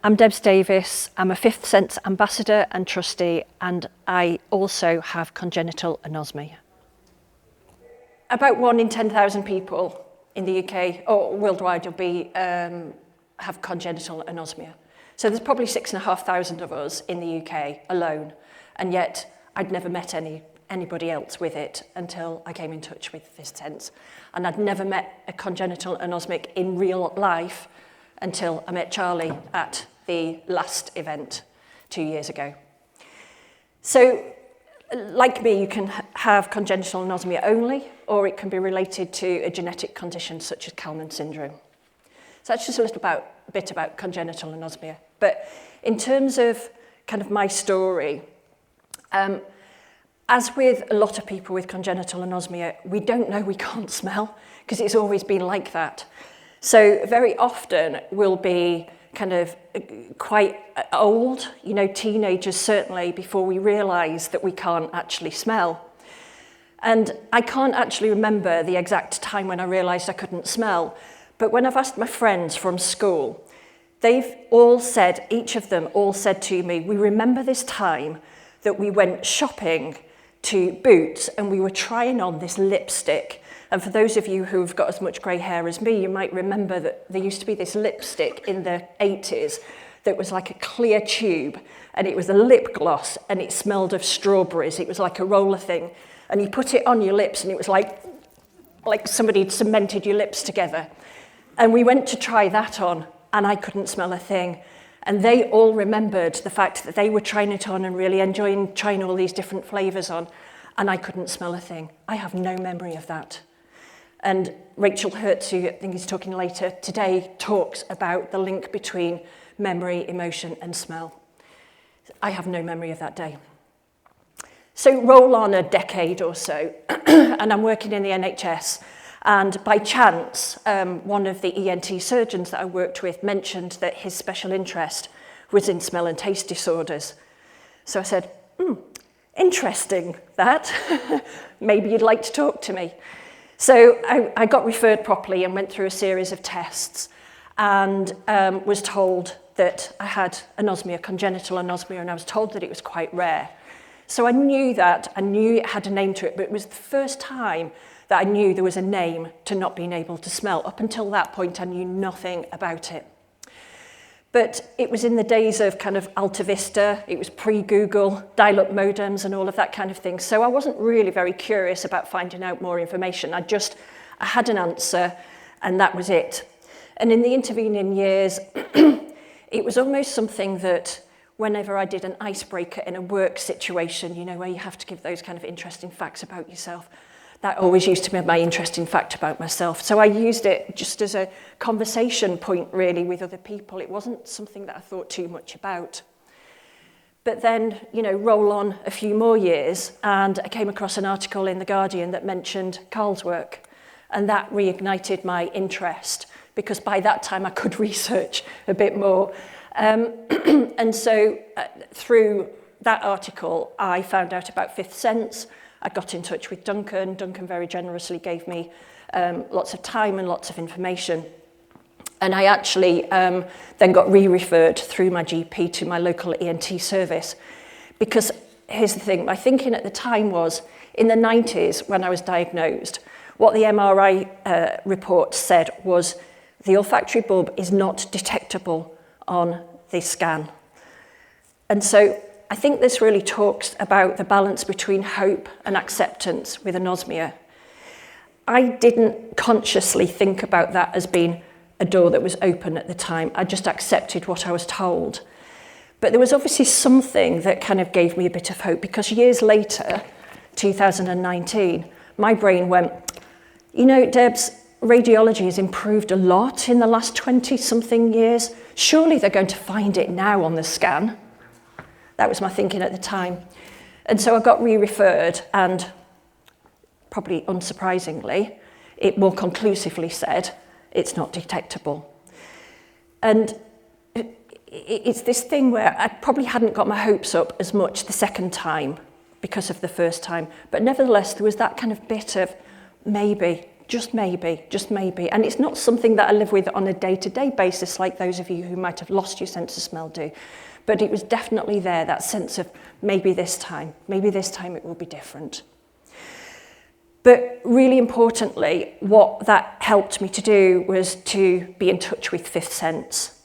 I'm Debs Davies. I'm a Fifth Sense ambassador and trustee, and I also have congenital anosmia. About 1 in 10,000 people in the UK or worldwide will have congenital anosmia. So there's probably 6,500 of us in the UK alone, and yet I'd never met anybody else with it until I came in touch with Fifth Sense. And I'd never met a congenital anosmic in real life until I met Charlie at the last event 2 years ago. So, like me, you can have congenital anosmia only, or it can be related to a genetic condition such as Kalman syndrome. So that's just a little bit about congenital anosmia. But in terms of kind of my story, as with a lot of people with congenital anosmia, we don't know we can't smell because it's always been like that. So very often we'll be kind of quite old, teenagers certainly, before we realise that we can't actually smell. And I can't actually remember the exact time when I realised I couldn't smell, but when I've asked my friends from school, they've all said, each of them all said to me, we remember this time that we went shopping to Boots and we were trying on this lipstick. And for those of you who've got as much grey hair as me, you might remember that there used to be this lipstick in the 80s that was like a clear tube, and it was a lip gloss and it smelled of strawberries. It was like a roller thing. And you put it on your lips and it was like somebody had cemented your lips together. And we went to try that on and I couldn't smell a thing. And they all remembered the fact that they were trying it on and really enjoying trying all these different flavours on, and I couldn't smell a thing. I have no memory of that. And Rachel Hertz, who I think is talking later today, talks about the link between memory, emotion and smell. I have no memory of that day. So roll on a decade or so, and I'm working in the NHS. And by chance, one of the ENT surgeons that I worked with mentioned that his special interest was in smell and taste disorders. So I said, interesting that. Maybe you'd like to talk to me. So I got referred properly and went through a series of tests and was told that I had anosmia, congenital anosmia, and I was told that it was quite rare. So I knew that, I knew it had a name to it, but it was the first time that I knew there was a name to not being able to smell. Up until that point, I knew nothing about it. But it was in the days of kind of Alta Vista, it was pre-Google, dial-up modems and all of that kind of thing. So I wasn't really very curious about finding out more information. I had an answer and that was it. And in the intervening years, it was almost something that whenever I did an icebreaker in a work situation, where you have to give those kind of interesting facts about yourself, that always used to be my interesting fact about myself. So I used it just as a conversation point, really, with other people. It wasn't something that I thought too much about. But then, roll on a few more years, and I came across an article in The Guardian that mentioned Carl's work, and that reignited my interest, because by that time I could research a bit more. And so through that article, I found out about Fifth Sense. I got in touch with Duncan. Duncan very generously gave me lots of time and lots of information. And I actually then got re-referred through my GP to my local ENT service. Because here's the thing, my thinking at the time was, in the 90s when I was diagnosed, what the MRI report said was the olfactory bulb is not detectable on the scan. And so I think this really talks about the balance between hope and acceptance with anosmia. I didn't consciously think about that as being a door that was open at the time. I just accepted what I was told. But there was obviously something that kind of gave me a bit of hope, because years later, 2019, my brain went, Debs, radiology has improved a lot in the last 20-something years. Surely they're going to find it now on the scan. That was my thinking at the time. And so I got re-referred, and probably unsurprisingly, it more conclusively said it's not detectable. And it's this thing where I probably hadn't got my hopes up as much the second time because of the first time. But nevertheless, there was that kind of bit of maybe just maybe. And it's not something that I live with on a day-to-day basis like those of you who might have lost your sense of smell do. But it was definitely there, that sense of maybe this time it will be different. But really importantly, what that helped me to do was to be in touch with fifth sense.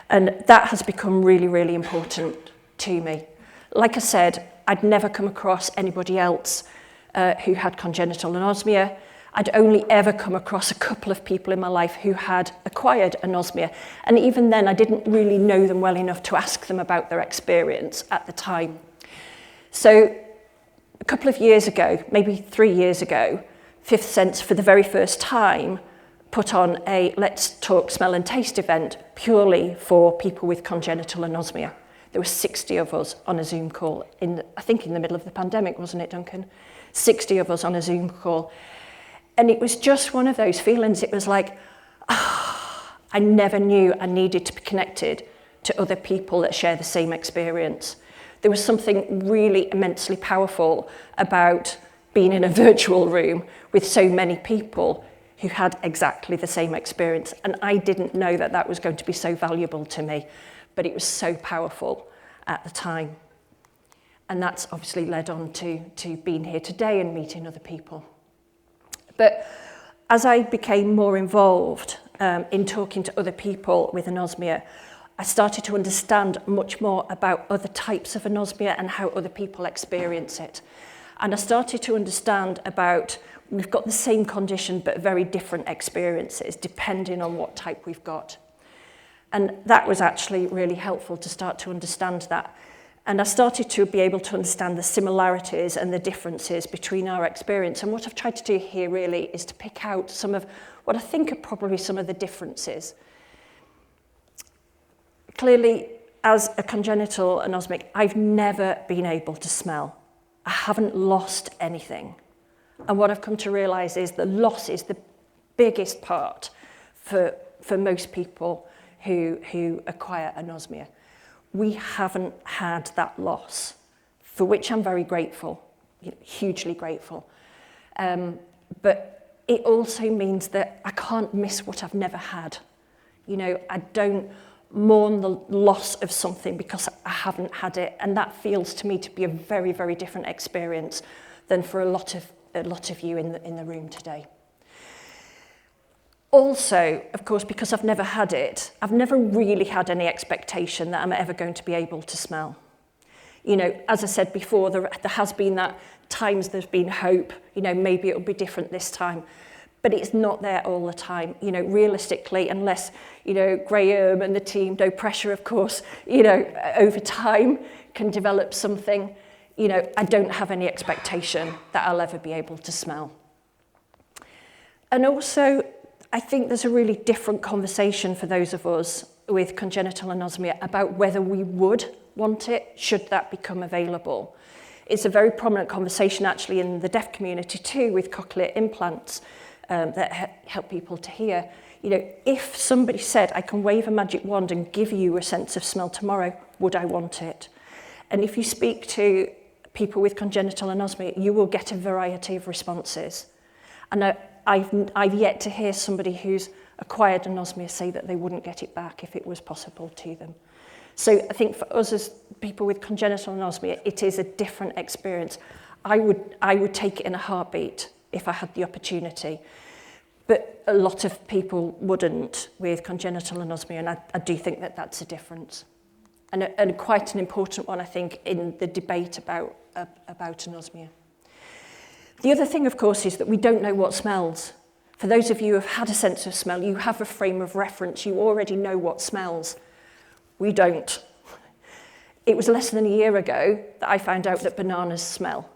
And that has become really, really important to me. Like I said, I'd never come across anybody else who had congenital anosmia. I'd only ever come across a couple of people in my life who had acquired anosmia. And even then, I didn't really know them well enough to ask them about their experience at the time. So a couple of years ago, maybe 3 years ago, Fifth Sense for the very first time put on a Let's Talk Smell and Taste event purely for people with congenital anosmia. There were 60 of us on a Zoom call, I think in the middle of the pandemic, wasn't it, Duncan? 60 of us on a Zoom call. And it was just one of those feelings. It was like, I never knew I needed to be connected to other people that share the same experience. There was something really immensely powerful about being in a virtual room with so many people who had exactly the same experience. And I didn't know that that was going to be so valuable to me, but it was so powerful at the time. And that's obviously led on to being here today and meeting other people. But as I became more involved in talking to other people with anosmia, I started to understand much more about other types of anosmia and how other people experience it. And I started to understand about, we've got the same condition but very different experiences depending on what type we've got. And that was actually really helpful to start to understand that. And I started to be able to understand the similarities and the differences between our experience. And what I've tried to do here really is to pick out some of what I think are probably some of the differences. Clearly, as a congenital anosmic, I've never been able to smell. I haven't lost anything. And what I've come to realise is the loss is the biggest part for most people who acquire anosmia. We haven't had that loss, for which I'm very grateful, hugely grateful. But it also means that I can't miss what I've never had. I don't mourn the loss of something because I haven't had it, and that feels to me to be a very, very different experience than for a lot of you in the room today. Also, of course, because I've never had it, I've never really had any expectation that I'm ever going to be able to smell. As I said before, there has been that times there's been hope, maybe it'll be different this time, but it's not there all the time. Realistically, unless, Graham and the team, no pressure, of course, over time can develop something, I don't have any expectation that I'll ever be able to smell. And also, I think there's a really different conversation for those of us with congenital anosmia about whether we would want it, should that become available. It's a very prominent conversation actually in the deaf community too, with cochlear implants that help people to hear. If somebody said, I can wave a magic wand and give you a sense of smell tomorrow, would I want it? And if you speak to people with congenital anosmia, you will get a variety of responses. And I've yet to hear somebody who's acquired anosmia say that they wouldn't get it back if it was possible to them. So I think for us as people with congenital anosmia, it is a different experience. I would take it in a heartbeat if I had the opportunity. But a lot of people wouldn't with congenital anosmia, and I do think that that's a difference. And quite an important one, I think, in the debate about anosmia. The other thing, of course, is that we don't know what smells. For those of you who have had a sense of smell, you have a frame of reference. You already know what smells. We don't. It was less than a year ago that I found out that bananas smell.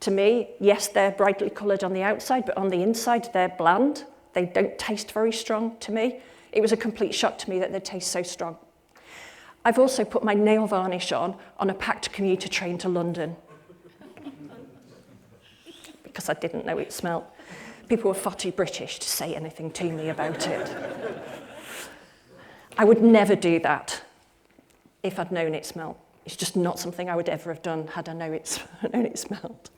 To me, yes, they're brightly coloured on the outside, but on the inside, they're bland. They don't taste very strong to me. It was a complete shock to me that they taste so strong. I've also put my nail varnish on a packed commuter train to London. Because I didn't know it smelled. People were far too British to say anything to me about it. I would never do that if I'd known it smelled. It's just not something I would ever have done had I known it smelled.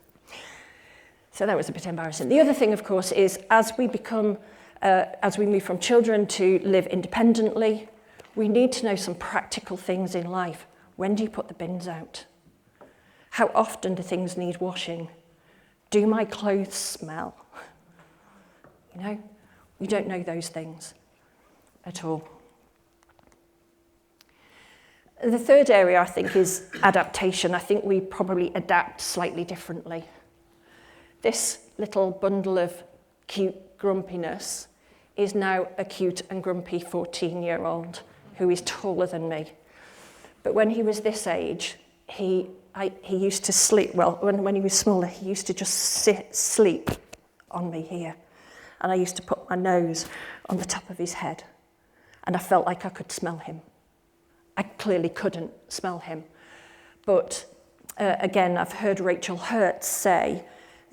So that was a bit embarrassing. The other thing, of course, is as we move from children to live independently, we need to know some practical things in life. When do you put the bins out? How often do things need washing? Do my clothes smell? You know, we don't know those things at all. The third area, I think, is adaptation. I think we probably adapt slightly differently. This little bundle of cute grumpiness is now a cute and grumpy 14-year-old who is taller than me. But when he was this age, he used to sleep, well, when he was smaller, he used to just sleep on me here. And I used to put my nose on the top of his head. And I felt like I could smell him. I clearly couldn't smell him. But again, I've heard Rachel Hertz say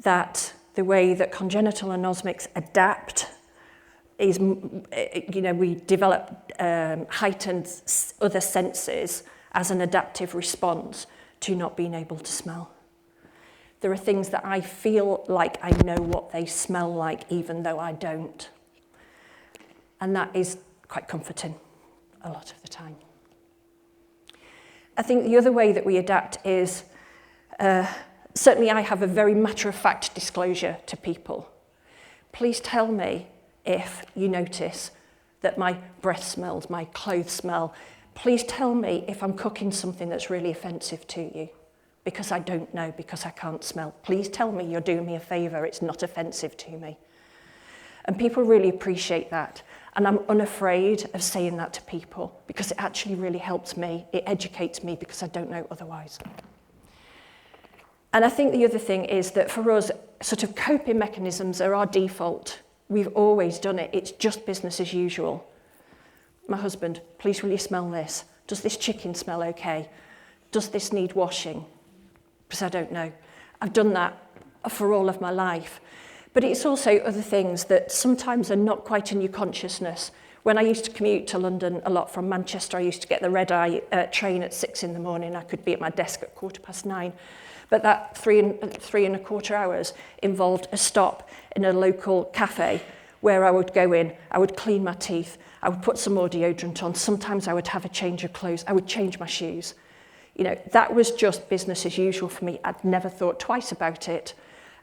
that the way that congenital anosmics adapt is, you know, we develop heightened other senses as an adaptive response to not being able to smell. There are things that I feel like I know what they smell like, even though I don't. And that is quite comforting a lot of the time. I think the other way that we adapt is, certainly I have a very matter-of-fact disclosure to people. Please tell me if you notice that my breath smells, my clothes smell. Please tell me if I'm cooking something that's really offensive to you, because I don't know, because I can't smell. Please tell me you're doing me a favour, it's not offensive to me. And people really appreciate that. And I'm unafraid of saying that to people because it actually really helps me. It educates me because I don't know otherwise. And I think the other thing is that for us, sort of coping mechanisms are our default. We've always done it. It's just business as usual. My husband, please will you smell this? Does this chicken smell okay? Does this need washing? Because I don't know. I've done that for all of my life. But it's also other things that sometimes are not quite in your consciousness. When I used to commute to London a lot from Manchester, I used to get the red-eye train at 6 in the morning. I could be at my desk at 9:15. But that 3.25 hours involved a stop in a local cafe where I would go in, I would clean my teeth, I would put some more deodorant on, sometimes I would have a change of clothes, I would change my shoes. You know, that was just business as usual for me. I'd never thought twice about it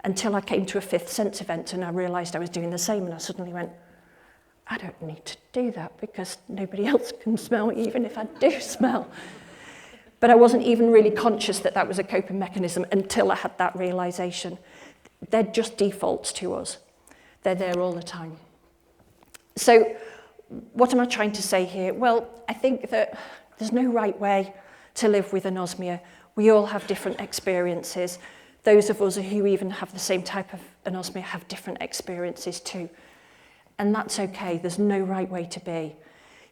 until I came to a Fifth Sense event and I realised I was doing the same, and I suddenly went, I don't need to do that because nobody else can smell even if I do smell. But I wasn't even really conscious that that was a coping mechanism until I had that realisation. They're just defaults to us. They're there all the time. So what am I trying to say here? Well, I think that there's no right way to live with anosmia. We all have different experiences. Those of us who even have the same type of anosmia have different experiences too. And that's okay. There's no right way to be.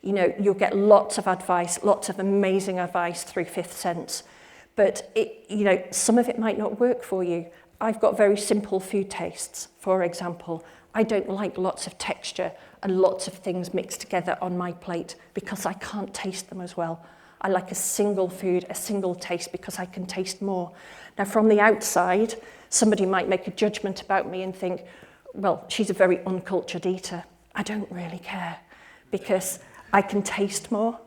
You know, you'll get lots of advice, lots of amazing advice through Fifth Sense. But, you know, some of it might not work for you. I've got very simple food tastes, for example. I don't like lots of texture and lots of things mixed together on my plate because I can't taste them as well. I like a single food, a single taste, because I can taste more. Now, from the outside, somebody might make a judgment about me and think, well, she's a very uncultured eater. I don't really care because I can taste more.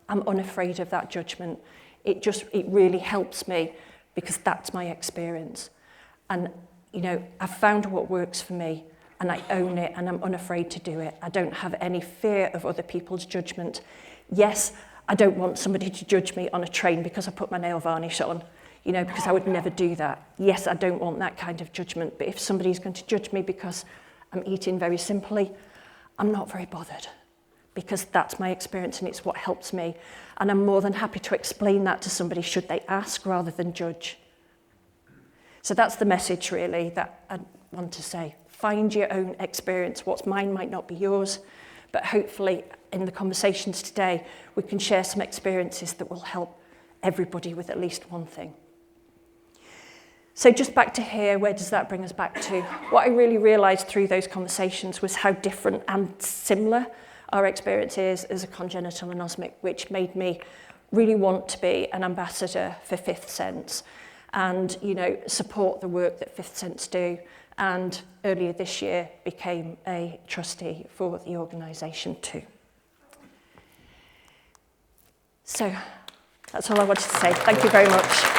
I'm unafraid of that judgment. It really helps me because that's my experience. And, you know, I've found what works for me and I own it and I'm unafraid to do it. I don't have any fear of other people's judgment. Yes, I don't want somebody to judge me on a train because I put my nail varnish on, you know, because I would never do that. Yes, I don't want that kind of judgment, but if somebody's going to judge me because I'm eating very simply, I'm not very bothered because that's my experience and it's what helps me. And I'm more than happy to explain that to somebody should they ask rather than judge. So that's the message really that I want to say. Find your own experience. What's mine might not be yours, but hopefully in the conversations today, we can share some experiences that will help everybody with at least one thing. So just back to here, where does that bring us back to? What I really realised through those conversations was how different and similar our experience is as a congenital anosmic, which made me really want to be an ambassador for Fifth Sense and, you know, support the work that Fifth Sense do and earlier this year became a trustee for the organisation too. So that's all I wanted to say. Thank you very much.